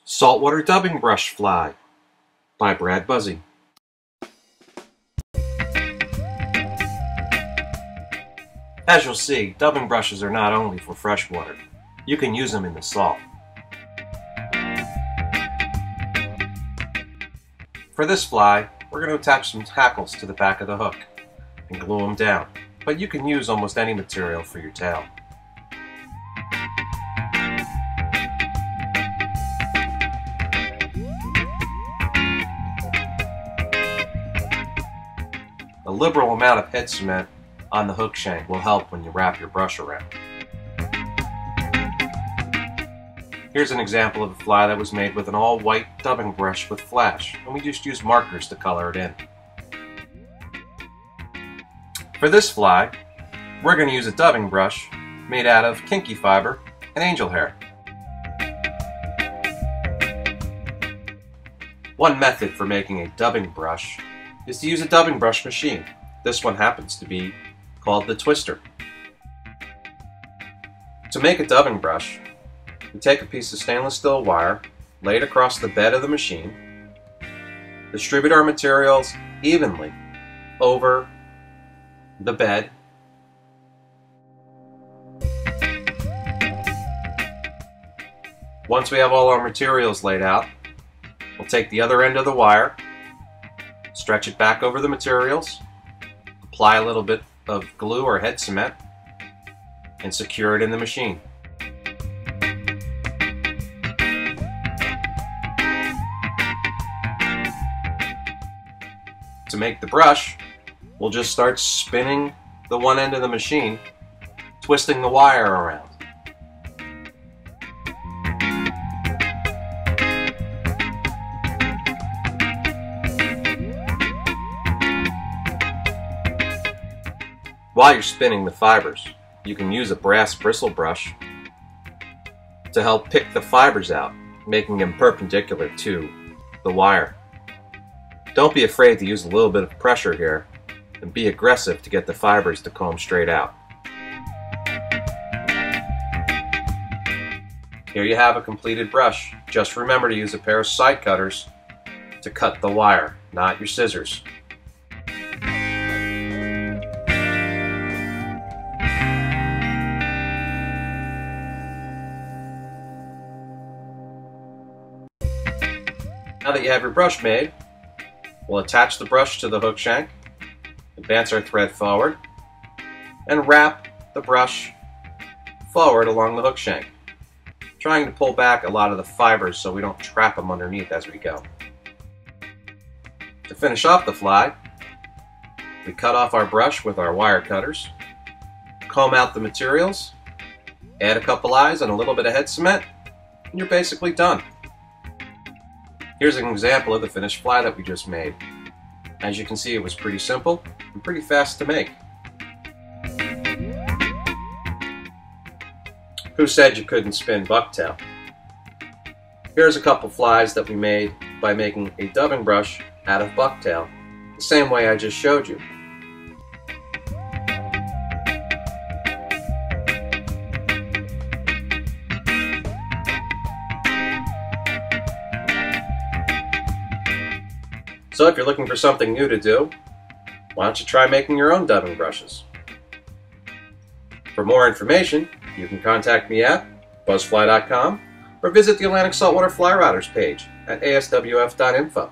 Saltwater Dubbing Brush Fly by Brad Buzzy. As you'll see, dubbing brushes are not only for freshwater. You can use them in the salt. For this fly, we're going to attach some hackles to the back of the hook and glue them down, but you can use almost any material for your tail. A liberal amount of head cement on the hook shank will help when you wrap your brush around. Here's an example of a fly that was made with an all-white dubbing brush with flash, and we just used markers to color it in. For this fly, we're going to use a dubbing brush made out of kinky fiber and angel hair. One method for making a dubbing brush is to use a dubbing brush machine. This one happens to be called the Twister. To make a dubbing brush, we take a piece of stainless steel wire, lay it across the bed of the machine, distribute our materials evenly over the bed, once we have all our materials laid out, we'll take the other end of the wire, stretch it back over the materials, apply a little bit of glue or head cement, and secure it in the machine. To make the brush, we'll just start spinning the one end of the machine, twisting the wire around. While you're spinning the fibers, you can use a brass bristle brush to help pick the fibers out, making them perpendicular to the wire. Don't be afraid to use a little bit of pressure here, and be aggressive to get the fibers to comb straight out. Here you have a completed brush. Just remember to use a pair of side cutters to cut the wire, not your scissors. Now that you have your brush made, we'll attach the brush to the hook shank, advance our thread forward, and wrap the brush forward along the hook shank, trying to pull back a lot of the fibers so we don't trap them underneath as we go. To finish off the fly, we cut off our brush with our wire cutters, comb out the materials, add a couple eyes and a little bit of head cement, and you're basically done. Here's an example of the finished fly that we just made. As you can see, it was pretty simple and pretty fast to make. Who said you couldn't spin bucktail? Here's a couple flies that we made by making a dubbing brush out of bucktail, the same way I just showed you. So if you're looking for something new to do, why don't you try making your own dubbing brushes? For more information, you can contact me at BuzFly.com or visit the Atlantic Saltwater Fly Routers page at aswf.info.